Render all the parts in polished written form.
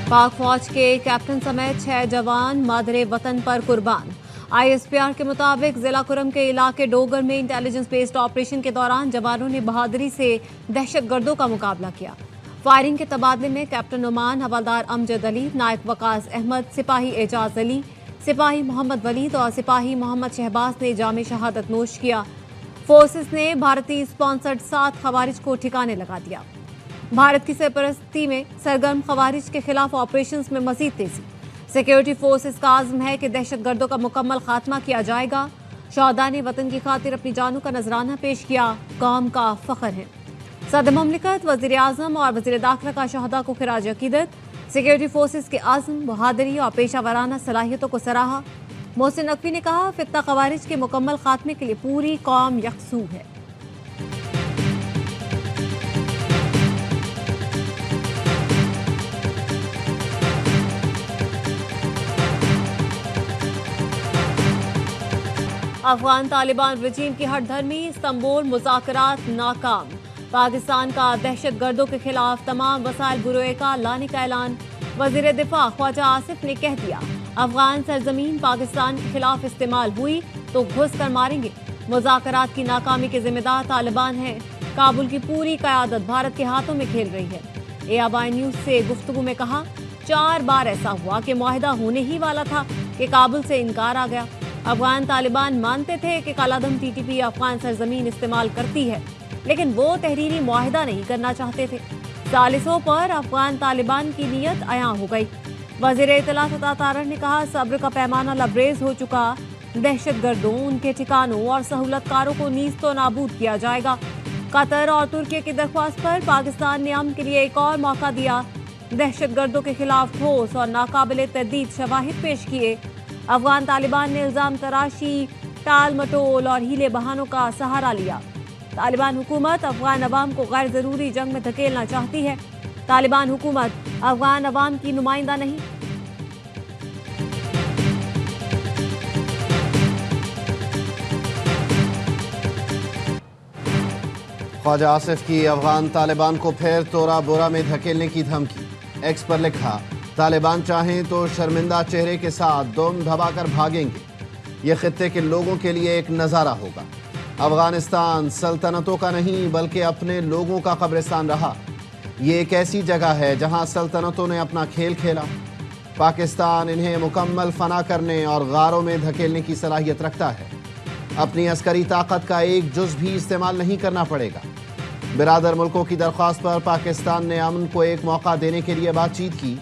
पाक फौज के कैप्टन समेत 6 जवान मादरे वतन पर कुर्बान। ISPR के मुताबिक जिला कुरम के इलाके डोगर में इंटेलिजेंस बेस्ड ऑपरेशन के दौरान जवानों ने बहादुरी से दहशतगर्दों का मुकाबला किया। फायरिंग के तबादले में कैप्टन नुमान, हवलदार अमजद अली, नायक वकास अहमद, सिपाही एजाज अली, सिपाही मोहम्मद वलीद और सिपाही मोहम्मद शहबाज ने जामे शहादत नोश किया। फोर्सेस ने भारतीय स्पॉन्सर्ड 7 खवारिज को ठिकाने लगा दिया। भारत की सरपरस्ती में सरगर्म खवारिज के खिलाफ ऑपरेशंस में मजीद तेजी। सिक्योरिटी फोर्सेस का आज़म है कि दहशतगर्दों का मुकम्मल खात्मा किया जाएगा। शहदा ने वतन की खातिर अपनी जानों का नजराना पेश किया, कौम का फख्र है। सदर ममलिकत वज़ीर आज़म और वज़ीर दाखिला का शहदा को खिराज अकीदत। सिक्योरिटी फोर्सेस के आज़म, बहादुरी और पेशा वराना सलाहियतों को सराहा। मोहसिन नकवी ने कहा, फित्ता खवारिज के मुकम्मल खात्मे के लिए पूरी कौम यकसू है। अफगान तालिबान रजीम की हठधर्मी, इस्तांबुल मुज़ाकरात नाकाम। पाकिस्तान का दहशतगर्दों के खिलाफ तमाम वसाइल बुरोए का लाने का ऐलान। वज़ीर दिफा ख्वाजा आसिफ ने कह दिया, अफगान सरजमीन पाकिस्तान के खिलाफ इस्तेमाल हुई तो घुस कर मारेंगे। मुज़ाकरात की नाकामी के जिम्मेदार तालिबान हैं। काबुल की पूरी क़यादत भारत के हाथों में खेल रही है। ABI न्यूज़ से गुफ्तगू में कहा, 4 बार ऐसा हुआ कि मुआहिदा होने ही वाला था कि काबुल से इनकार आ गया। अफगान तालिबान मानते थे कि कालादम TTP अफगान सरजमीन इस्तेमाल करती है, लेकिन वो तहरीरी मुआहिदा नहीं करना चाहते थे। सालिसों पर अफगान तालिबान की नीयत अयां हो गई। वज़ीर इत्तलात अता तारड़ ने कहा, सब्र का पैमाना लबरेज हो चुका। दहशतगर्दों, उनके ठिकानों और सहूलतकारों को नीज़ तो नाबूद किया जाएगा। कतर और तुर्की की दरख्वास्त पर पाकिस्तान ने अमन के लिए एक और मौका दिया। दहशतगर्दों के खिलाफ ठोस और नाकाबिले तरदीद शवाहिद पेश किए। अफगान तालिबान ने इल्ज़ाम तराशी, टाल मटोल और हीले बहानों का सहारा लिया। तालिबान हुकूमत अफगान अवाम को गैर ज़रूरी जंग में धकेलना चाहती है। तालिबान हुकूमत अफगान अवाम की नुमाइंदा नहीं। ख्वाजा आसिफ की अफगान तालिबान को फिर तोरा बोरा में धकेलने की धमकी। एक्स पर लिखा, तालिबान चाहें तो शर्मिंदा चेहरे के साथ दुम दबाकर भागेंगे। ये खित्ते के लोगों के लिए एक नज़ारा होगा। अफगानिस्तान सल्तनतों का नहीं बल्कि अपने लोगों का कब्रिस्तान रहा। ये एक ऐसी जगह है जहां सल्तनतों ने अपना खेल खेला। पाकिस्तान इन्हें मुकम्मल फना करने और गारों में धकेलने की सलाहियत रखता है। अपनी अस्करी ताकत का एक जुज़ भी इस्तेमाल नहीं करना पड़ेगा। बिरादर मुल्कों की दरख्वास्त पर पाकिस्तान ने अमन को एक मौका देने के लिए बातचीत की,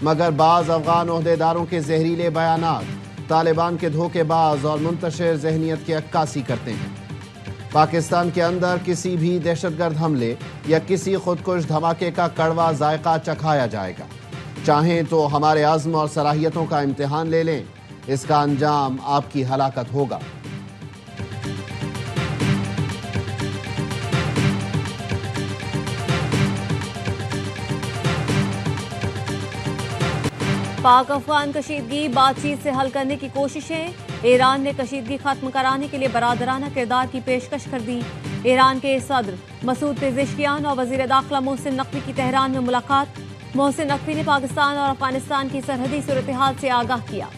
मगर बाज़ अफगान ओहदेदारों के जहरीले बयानात तालिबान के धोखेबाज और मुंतशिर जहनीत की अक्कासी करते हैं। पाकिस्तान के अंदर किसी भी दहशतगर्द हमले या किसी खुदकुश धमाके का कड़वा जायका चखाया जाएगा। चाहें तो हमारे आज़्म और सलाहियतों का इम्तिहान ले लें, इसका अंजाम आपकी हलाकत होगा। पाक अफगान कशीदगी बातचीत से हल करने की कोशिशें। ईरान ने कशीदगी खत्म कराने के लिए बरादराना किरदार की पेशकश कर दी। ईरान के सदर मसूद पेज़ेश्कियान और वज़ीर दाखिला मोहसिन नकवी की तेहरान में मुलाकात। मोहसिन नकवी ने पाकिस्तान और अफगानिस्तान की सरहदी सूरत हाल से आगाह किया।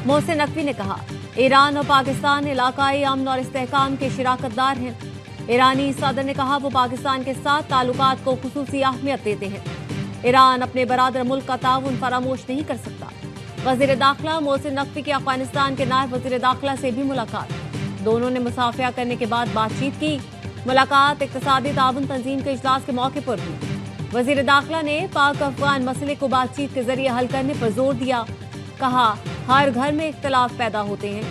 मोहसिन नकवी ने कहा, ईरान और पाकिस्तान इलाकाई अमन और इस्तेहकाम के शिराकतदार हैं। ईरानी सदर ने कहा, वो पाकिस्तान के साथ ताल्लुकात को खुसूसी अहमियत देते हैं। ईरान अपने बरादर मुल्क का ताउन फरामोश नहीं कर सकता। वज़ीर दाखिला मोहसिन नकवी की अफगानिस्तान के नायब वज़ीर दाखिला से भी मुलाकात। दोनों ने मुसाफिया करने के बाद बातचीत की। मुलाकात इक़्तिसादी ताउन तंजीम के इजलास के मौके पर हुई। वज़ीर दाखिला ने पाक अफगान मसले को बातचीत के जरिए हल करने पर जोर दिया। कहा, हर घर में इख्तिलाफ पैदा होते हैं,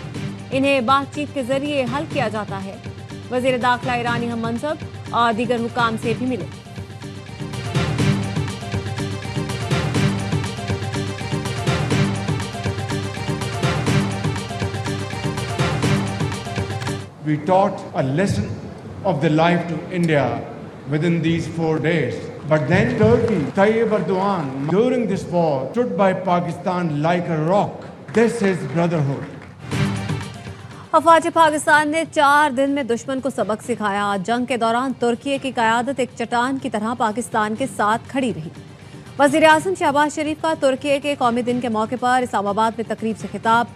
इन्हें बातचीत के जरिए हल किया जाता है। वज़ीर दाखिला ईरानी हम मनसब और दीगर हुकाम से भी मिले। We taught a lesson of the life to India within these 4 days. But then Turkey, Tayyip Erdogan, during this war, stood by Pakistan like a rock. This is brotherhood. अफवाज Pakistan ने 4 दिन में दुश्मन को सबक सिखाया। जंग के दौरान तुर्की की क़यादत एक चट्टान की तरह पाकिस्तान के साथ खड़ी रही। वज़ीर आज़म शहबाज शरीफ का तुर्की के कौमी दिन के मौके पर इस्लामाबाद में तकरीब से खिताब।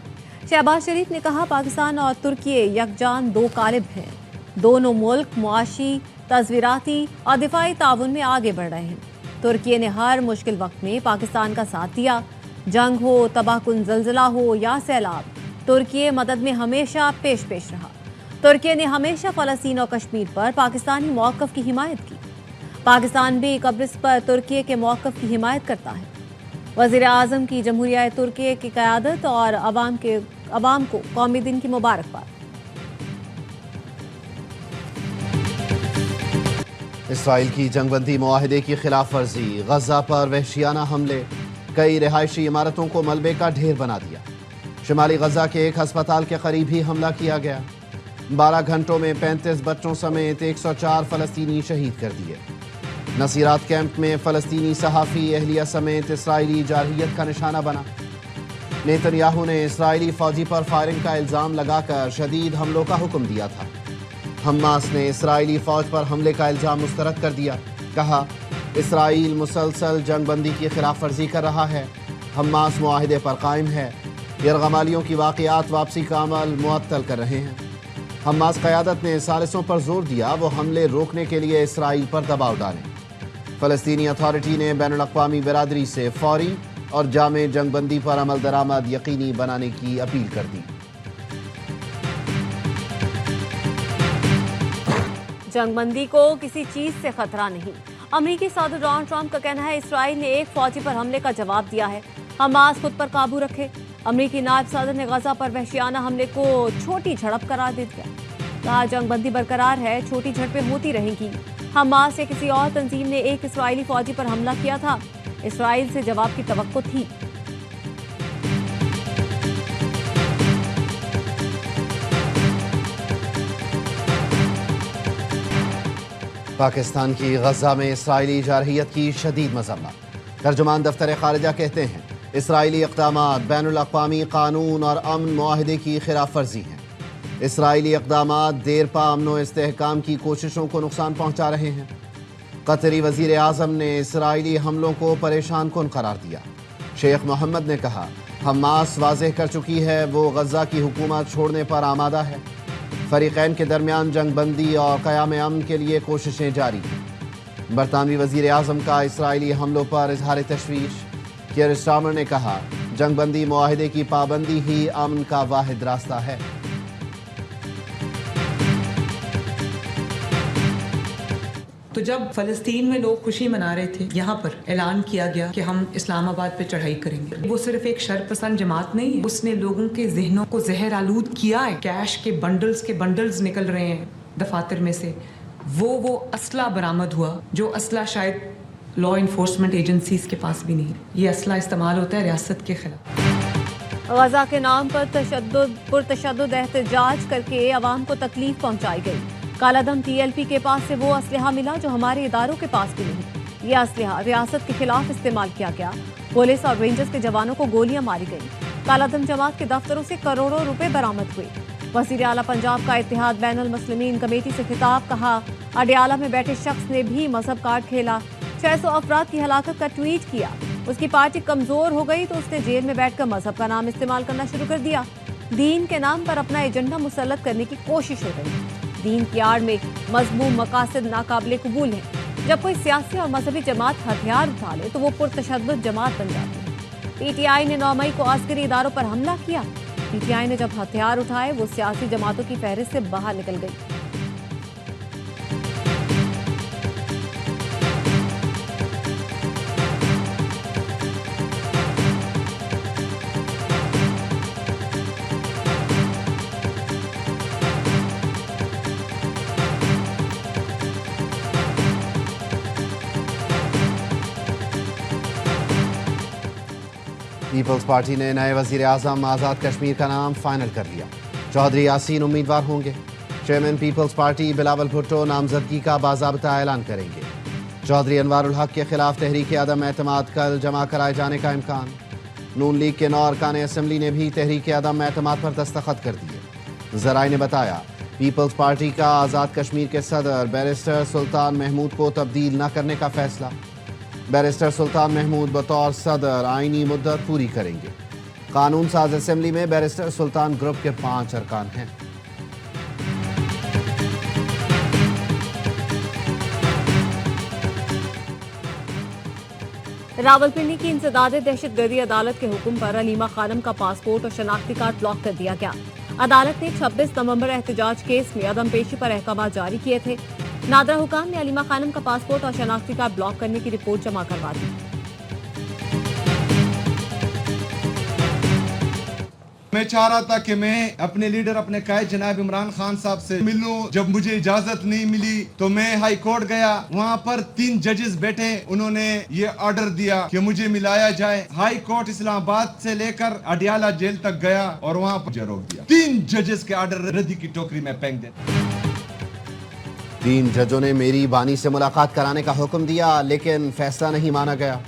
शहबाज शरीफ ने कहा, पाकिस्तान और तुर्की यकजान दो कालिब हैं। दोनों मुल्क मुआशी, तज़वीराती और दिफाई ताउन में आगे बढ़ रहे हैं। तुर्की ने हर मुश्किल वक्त में पाकिस्तान का साथ दिया। जंग हो, तबाहकुन ज़ल्ज़ला हो या सैलाब, तुर्की मदद में हमेशा पेश रहा। तुर्की ने हमेशा फ़लस्तीन और कश्मीर पर पाकिस्तानी मौक़िफ़ की हिमायत की। पाकिस्तान भी कब्रिस पर तुर्की के मौक़िफ़ की हिमायत करता है। वज़ीर आज़म की जमहूरिया तुर्की की क़यादत और अवाम को कौमी दिन की मुबारकबाद। इसराइल की जंगबंदी मुआहदे की खिलाफ वर्जी, गजा पर वहशियाना हमले, कई रिहायशी इमारतों को मलबे का ढेर बना दिया। शिमाली गजा के एक अस्पताल के करीब ही हमला किया गया। 12 घंटों में 35 बच्चों समेत 104 फ़लस्तीनी शहीद कर दिए। नसीरात कैंप में फ़लस्तीनी सहाफ़ी एहलिया समेत इसराइली जारहियत का निशाना बना। नेतन्याहू ने इसराइली फ़ौजी पर फायरिंग का इल्ज़ाम लगाकर शदीद हमलों का हुक्म दिया था। हमास ने इसराइली फ़ौज पर हमले का इल्ज़ाम मुस्तरद कर दिया। कहा, इसराइल मुसलसल जंगबंदी की खिलाफ वर्जी कर रहा है। हमास मुआहिदे पर कायम है। यरगमालियों की वाक़ियात वापसी का अमल मुअत्तल कर रहे हैं। हमास क़यादत ने सालिसों पर जोर दिया वो हमले रोकने के लिए इसराइल पर दबाव डालें। फ़लस्तीनी अथॉरिटी ने बैनुल अक़वामी बिरादरी से फ़ौरी और जामे जंगबंदी पर अमल दरामद यकीनी बनाने की अपील कर दी। जंगबंदी को किसी चीज से खतरा नहीं। अमेरिकी सदर डोनाल्ड ट्रंप का कहना है, इसराइल ने एक फौजी पर हमले का जवाब दिया है। हमास खुद पर काबू रखे। अमेरिकी नायब सदर ने गजा पर वहशियाना हमले को छोटी झड़प करार दे दिया। कहा, जंगबंदी बरकरार है, छोटी झड़पें होती रहेंगी। हमास या किसी और तंजीम ने एक इसराइली फौजी पर हमला किया था। इसराइल से जवाब की तवक्को थी। पाकिस्तान की गजा में इसराइली जारहियत की शदीद मज़म्मत। तर्जुमान दफ्तर ख़ारिजा कहते हैं, इसराइली इक़दामात बैनुल अक़वामी क़ानून और अमन मुआहदे की खिलाफ वर्जी हैं। इसराइली इक़दामात देरपा अमन व इस्तेहकाम की कोशिशों को नुकसान पहुँचा रहे हैं। कतरी वज़ीर आज़म ने इसराइली हमलों को परेशान कुन करार दिया। शेख मोहम्मद ने कहा, हमास वाज़ेह कर चुकी है वो गजा की हुकूमत छोड़ने पर आमादा है। फ़रीक़ैन के दरमियान जंगबंदी और क़याम अमन के लिए कोशिशें जारी हैं। बरतानवी वज़ीर आज़म का इसराइली हमलों पर इज़हार तशवीश। कियर स्टार्मर ने कहा, जंगबंदी मुआहिदे की पाबंदी ही अमन का वाहिद रास्ता है। तो जब फ़लस्तीन में लोग खुशी मना रहे थे, यहाँ पर ऐलान किया गया कि हम इस्लामाबाद पे चढ़ाई करेंगे। वो सिर्फ एक शरपसंद जमात नहीं है, उसने लोगों के जहनों को जहर आलूद किया है। कैश के बंडल्स निकल रहे हैं दफातर में से। वो असला बरामद हुआ जो असला शायद लॉ इन्फोर्समेंट एजेंसीज के पास भी नहीं। ये असला इस्तेमाल होता है रियासत के खिलाफ। गजा के नाम पर पुरतशद्दुद एहतजाज करके अवाम को तकलीफ पहुँचाई गई। कालादम TLP के पास से वो असलहा मिला जो हमारे इदारों के पास भी नहीं। ये असलहा रियासत के खिलाफ इस्तेमाल किया गया। पुलिस और रेंजर्स के जवानों को गोलियां मारी गईं। कालादम जमात के दफ्तरों से करोड़ों रुपए बरामद हुए। वज़ीर आला पंजाब का इत्तेहाद बैनुल मुस्लिमीन कमेटी से खिताब। कहा, अडियाला में बैठे शख्स ने भी मजहब कार्ड खेला। 600 अफराद की हलाकत का ट्वीट किया। उसकी पार्टी कमजोर हो गई तो उसने जेल में बैठकर मजहब का नाम इस्तेमाल करना शुरू कर दिया। दीन के नाम पर अपना एजेंडा मुसल्लत करने की कोशिश हो रही है। दीन की आड़ में मज़मूम मकासद नाकाबिले कबूल हैं। जब कोई सियासी और मजहबी जमात हथियार उठा ले तो वो पुरतशद्दुद जमात बन जाती है। PTI ने 9 मई को आस्करी इदारों पर हमला किया। PTI ने जब हथियार उठाए वो सियासी जमातों की फहरिस्त से बाहर निकल गई। पीपल्स पार्टी ने नए वज़ीर आज़म आज़ाद कश्मीर का नाम फाइनल कर लिया। चौधरी यासीन उम्मीदवार होंगे। Chairman Peoples Party Bilawal Bhutto नामजदगी का बाज़ाब्ता ऐलान करेंगे। चौधरी अनवारुल हक के खिलाफ तहरीक अदम एतमाद कल जमा कराए जाने का इम्कान। नून लीग के 9 अरकान असम्बली ने भी तहरीक अदम एतमाद पर दस्तखत कर दिए। ज़राए ने बताया, पीपल्स पार्टी का आज़ाद कश्मीर के सदर बैरिस्टर सुल्तान महमूद को तब्दील न करने का फैसला। बैरिस्टर सुल्तान महमूद बतौर सदर आईनी मुद्दत पूरी करेंगे। कानून साज असेंबली में बैरिस्टर सुल्तान ग्रुप के 5 अरकान हैं। रावलपिंडी की इंसदाद दहशतगर्दी अदालत के हुक्म पर अलीमा खानम का पासपोर्ट और शनाख्ती कार्ड ब्लॉक कर दिया गया। अदालत ने 26 नवंबर एहतजाज केस में अदम पेशी पर अहकाम जारी किए थे। नादरा हुकाम ने अलीमा खानम का पासपोर्ट और शनाख्ती कार्ड ब्लॉक करने की रिपोर्ट जमा करवा दी। मैं चाह रहा था कि मैं अपने लीडर अपने कायद जनाब इमरान खान साहब से मिलूं। जब मुझे इजाजत नहीं मिली तो मैं हाई कोर्ट गया। वहाँ पर 3 जजेस बैठे, उन्होंने ये ऑर्डर दिया कि मुझे मिलाया जाए। हाई कोर्ट इस्लामाबाद से लेकर अडियाला जेल तक गया और वहाँ पर मुझे रोक दिया। 3 जजेस के ऑर्डर रद्दी की टोकरी में फेंक दे। 3 जजों ने मेरी बानी से मुलाकात कराने का हुक्म दिया, लेकिन फैसला नहीं माना गया।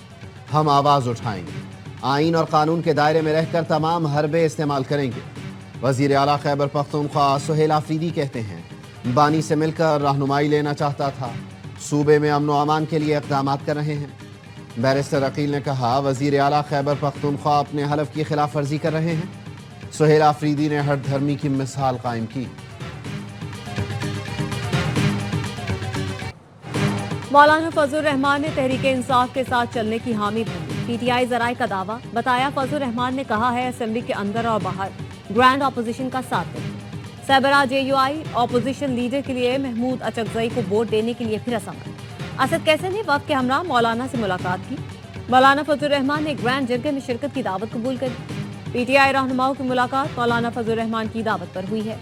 हम आवाज उठाएंगे, आइन और कानून के दायरे में रहकर तमाम हरबे इस्तेमाल करेंगे। वजीर आला खैबर पख्तूनख्वा सुहेल आफरीदी कहते हैं बानी से मिलकर रहनुमाई लेना चाहता था, सूबे में अमन व अमान के लिए इक़दाम कर रहे हैं। बैरिस्टर अकील ने कहा वजीर आला खैबर पख्तूनख्वा अपने हलफ की खिलाफ वर्जी कर रहे हैं। सुहेल आफरीदी ने हर धर्मी की मिसाल कायम की। मौलाना फजल रहमान ने तहरीक इंसाफ के साथ चलने की हामी भरी। पीटीआई जराए का दावा, बताया फजल रहमान ने कहा है असेंबली के अंदर और बाहर ग्रैंड अपोजिशन का साथ देंगे। सरबराह जेयूआई अपोजिशन लीडर के लिए महमूद अचकजई को वोट देने के लिए फिर असमत। असद कैसे ने वक्त के हमरा मौलाना से मुलाकात की। मौलाना फजल रहमान ने ग्रैंड जरगे में शिरकत की दावत कबूल करी। पीटीआई रहनुमाओं की मुलाकात मौलाना फजल रहमान की दावत पर हुई है।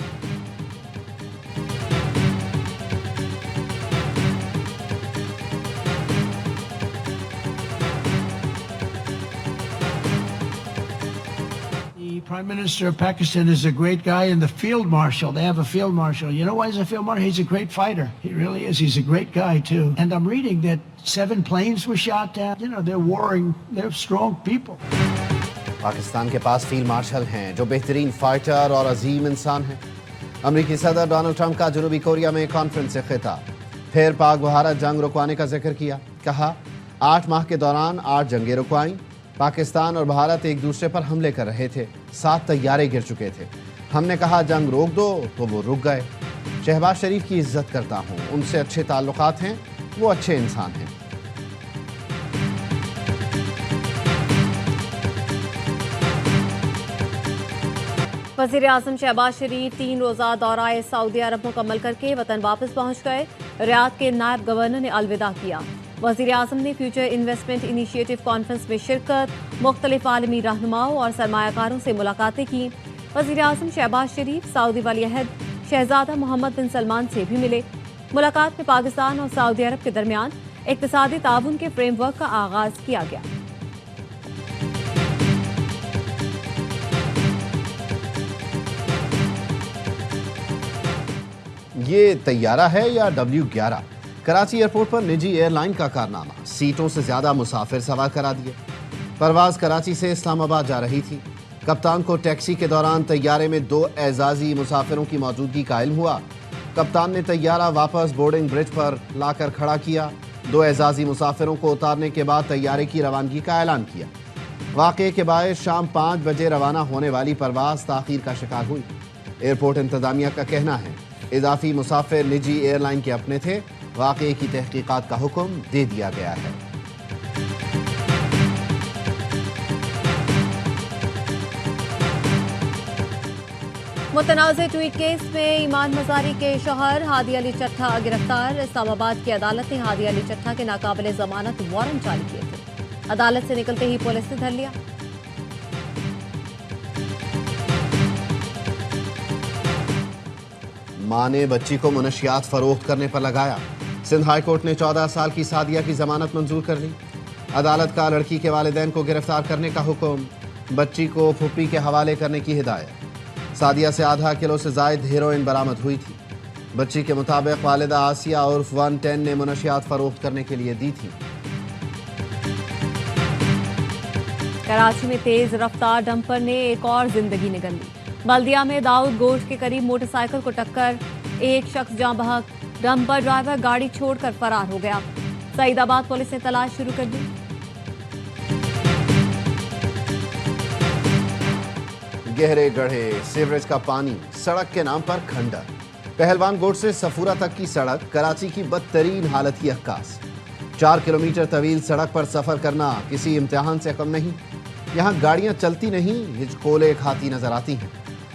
Prime Minister of Pakistan is a great guy, and the field marshal, they have a field marshal. You know why he's a field marshal? He's a great fighter. He really is. He's a great guy, too. And I'm reading that 7 planes were shot down. You know, they're warring. They're strong people. Pakistan के पास field marshal हैं जो बेहतरीन fighter और अजीम इंसान हैं। अमरीकी सदर Donald Trump का जनूबी कोरिया में कॉन्फ्रेंस से खिताब। फिर पाक भारत जंग रुकवाने का जिक्र किया। कहा 8 माह के दौरान 8 जंगें रुकवाईं। पाकिस्तान और भारत एक दूसरे पर हमले कर रहे थे, 7 तैयारे गिर चुके थे। हमने कहा जंग रोक दो तो वो रुक गए। शहबाज शरीफ की इज्जत करता हूँ, उनसे अच्छे ताल्लुकात हैं, वो अच्छे इंसान हैं। वज़ीर आज़म शहबाज शरीफ 3 रोज़ा दौराए सऊदी अरब मुकम्मल करके वतन वापस पहुँच गए। रियाद के नायब गवर्नर ने अलविदा किया। वज़ीर आज़म ने फ्यूचर इन्वेस्टमेंट इनिशिएटिव कॉन्फ्रेंस में शिरकत, मुख्तलिफ आलमी रहनुमाओं और सरमायाकारों से मुलाकातें की। वज़ीर आज़म शहबाज शरीफ सऊदी वली अहद शहजादा मोहम्मद बिन सलमान से भी मिले। मुलाकात में पाकिस्तान और सऊदी अरब के दरमियान इक़्तिसादी ताउन के फ्रेमवर्क का आगाज़ किया गया। ये तैयारा है या W11? कराची एयरपोर्ट पर निजी एयरलाइन का कारनामा, सीटों से ज्यादा मुसाफिर सवार करा दिए। परवाज कराची से इस्लामाबाद जा रही थी। कप्तान को टैक्सी के दौरान तैयारे में 2 एजाजी मुसाफिरों की मौजूदगी का इल्म हुआ। कप्तान ने तैयारा वापस बोर्डिंग ब्रिज पर लाकर खड़ा किया। 2 एजाजी मुसाफिरों को उतारने के बाद तैयारे की रवानगी का ऐलान किया। वाक़े के बायस शाम 5 बजे रवाना होने वाली परवाज ताख़ीर का शिकार हुई। एयरपोर्ट इंतजामिया का कहना है इजाफी मुसाफिर निजी एयरलाइन के अपने थे। वाक़े की तहकीकात का हुक्म दे दिया गया है। मुतनाज़ ट्वीट केस में ईमान मज़ारी के शौहर हादी अली चट्ठा गिरफ्तार। इस्लामाबाद की अदालत ने हादी अली चट्ठा के नाकाबिले जमानत वारंट जारी किए थे। अदालत से निकलते ही पुलिस ने धर लिया। मां ने बच्ची को मुनशियात फरोख्त करने पर लगाया। सिंध हाई कोर्ट ने 14 साल की सादिया की जमानत मंजूर कर ली। अदालत का लड़की के वालिदैन को गिरफ्तार करने का हुक्म, बच्ची को फुप्पी के हवाले करने की हिदायत। सादिया से आधा किलो से जायद हेरोइन बरामद हुई थी। बच्ची के मुताबिक वालिदा आसिया उर्फ 110 ने मुनशियात फरोख्त करने के लिए दी थी। कराची में तेज रफ्तार डंपर ने एक और जिंदगी निगल ली। बल्दिया में दाऊद गोश्त के करीब मोटरसाइकिल को टक्कर, एक शख्स जाँ बहक। डंपर ड्राइवर गाड़ी छोड़कर फरार हो गया। सईदाबाद पुलिस ने तलाश शुरू कर दी। गहरे गड्ढे, सीवरेज का पानी, सड़क के नाम पर खंडर। पहलवान गोट से सफूरा तक की सड़क कराची की बदतरीन हालत की अक्कास। 4 किलोमीटर तवील सड़क पर सफर करना किसी इम्तिहान से कम नहीं। यहाँ गाड़ियाँ चलती नहीं, हिचकोले खाती नजर आती हैं।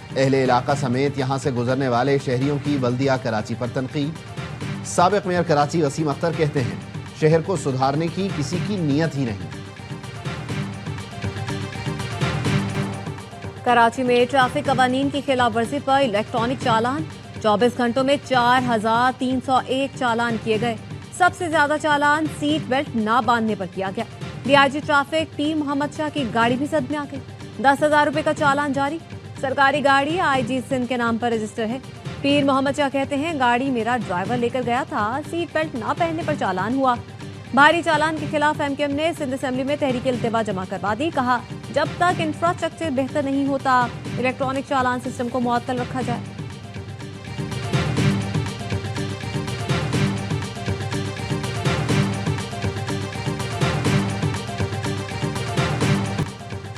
अहले इलाका समेत यहाँ से गुजरने वाले शहरियों की बल्दिया कराची पर तनकीद। साबिक मेयर कराची वसीम अख्तर कहते हैं, शहर को सुधारने की किसी की नीयत ही नहीं। कराची में ट्रैफिक कवानीन की खिलाफ वर्जी पर इलेक्ट्रॉनिक चालान। 24 घंटों में 4,301 चालान किए गए। सबसे ज्यादा चालान सीट बेल्ट ना बांधने पर किया गया। डीआईजी ट्रैफिक पीर मोहम्मद शाह की गाड़ी भी सद में आ गई। 10,000 रुपए का चालान जारी। सरकारी गाड़ी आईजी सिंध के नाम पर रजिस्टर है। पीर मोहम्मद शाह कहते हैं, गाड़ी मेरा ड्राइवर लेकर गया था, सीट बेल्ट ना पहनने पर चालान हुआ। भारी चालान के खिलाफ एमकेएम ने सिंध असेंबली में तहरीक इल्तिवा जमा करवा दी। कहा, जब तक इंफ्रास्ट्रक्चर बेहतर नहीं होता, इलेक्ट्रॉनिक चालान सिस्टम को मुअत्तल रखा जाए।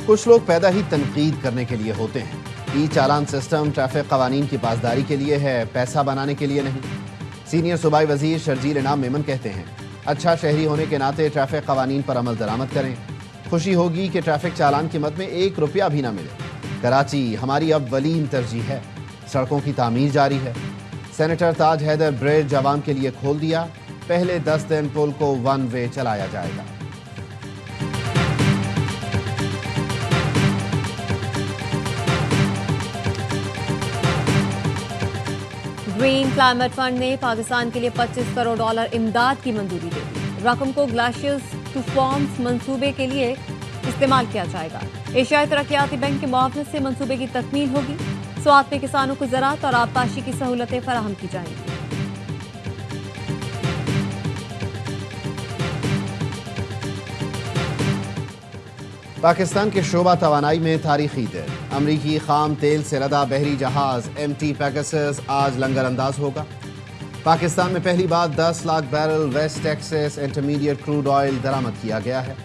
कुछ लोग पैदा ही तनकीद करने के लिए होते हैं। ई चालान सिस्टम ट्रैफिक कवानीन की पासदारी के लिए है, पैसा बनाने के लिए नहीं। सीनियर सूबाई वजीर शर्जील इनाम मेमन कहते हैं, अच्छा शहरी होने के नाते ट्रैफिक कवानीन पर अमल दरामद करें। खुशी होगी कि ट्रैफिक चालान की मद में 1 रुपया भी ना मिले। कराची हमारी अव्वलीन तरजीह है। सड़कों की तामीर जारी है। सेनेटर ताज हैदर ब्रिज आवाम के लिए खोल दिया। पहले 10 दिन पुल को 1 वे चलाया जाएगा। ग्रीन क्लाइमेट फंड ने पाकिस्तान के लिए $25 करोड़ इमदाद की मंजूरी दे दी। रकम को ग्लेशियर्स टू फॉर्म्स मंसूबे के लिए इस्तेमाल किया जाएगा। एशियाई तरक्याती बैंक के मुआवजे से मंसूबे की तकमील होगी। स्वात में किसानों को ज़राअत और आबपाशी की सहूलतें फराहम की जाएंगी। पाकिस्तान के शोबा तवानाई में तारीखी दिन। अमरीकी खाम तेल से लदा बहरी जहाज MT पेगासस आज लंगर अंदाज होगा। पाकिस्तान में पहली बार 10 lakh barrel West Texas Intermediate crude oil दरामद किया गया है।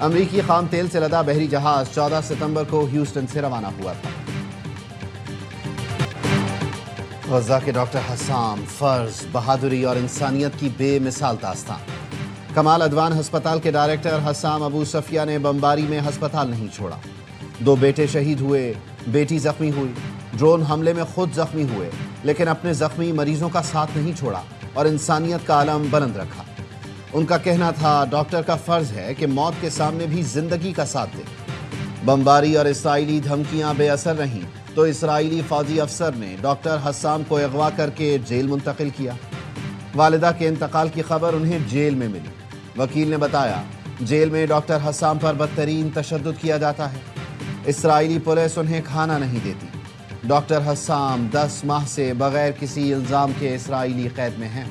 अमरीकी खाम तेल से लदा बहरी जहाज 14 सितंबर को ह्यूस्टन से रवाना हुआ था। गजा के डॉक्टर हसाम फर्ज, बहादुरी और इंसानियत की बेमिसाल दास्तान। कमाल अदवान हस्पताल के डायरेक्टर हसाम अबू सफिया ने बमबारी में हस्पताल नहीं छोड़ा। 2 बेटे शहीद हुए, बेटी जख्मी हुई। ड्रोन हमले में खुद जख्मी हुए, लेकिन अपने जख्मी मरीजों का साथ नहीं छोड़ा और इंसानियत का आलम बुलंद रखा। उनका कहना था, डॉक्टर का फर्ज है कि मौत के सामने भी जिंदगी का साथ दे। बमबारी और इसराइली धमकियां बेअसर रहीं तो इसराइली फौजी अफसर ने डॉक्टर हसाम को अगवा करके जेल मुंतकिल किया। वालिदा के इंतकाल की खबर उन्हें जेल में मिली। वकील ने बताया, जेल में डॉक्टर हसाम पर बदतरीन तशद्दुद किया जाता है। इसराइली पुलिस उन्हें खाना नहीं देती। डॉक्टर हसाम 10 माह से बगैर किसी इल्जाम के इसराइली कैद में हैं।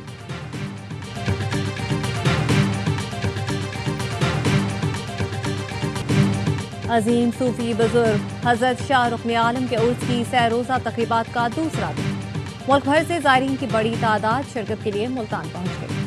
अजीम सूफी बुजुर्ग हजरत शाह रुकन आलम के उर्स की सैरोज़ा तकरीबात का दूसरा दिन। मुल्क भर से ज़ायरीन की बड़ी तादाद शिरकत के लिए मुल्तान पहुंच गई।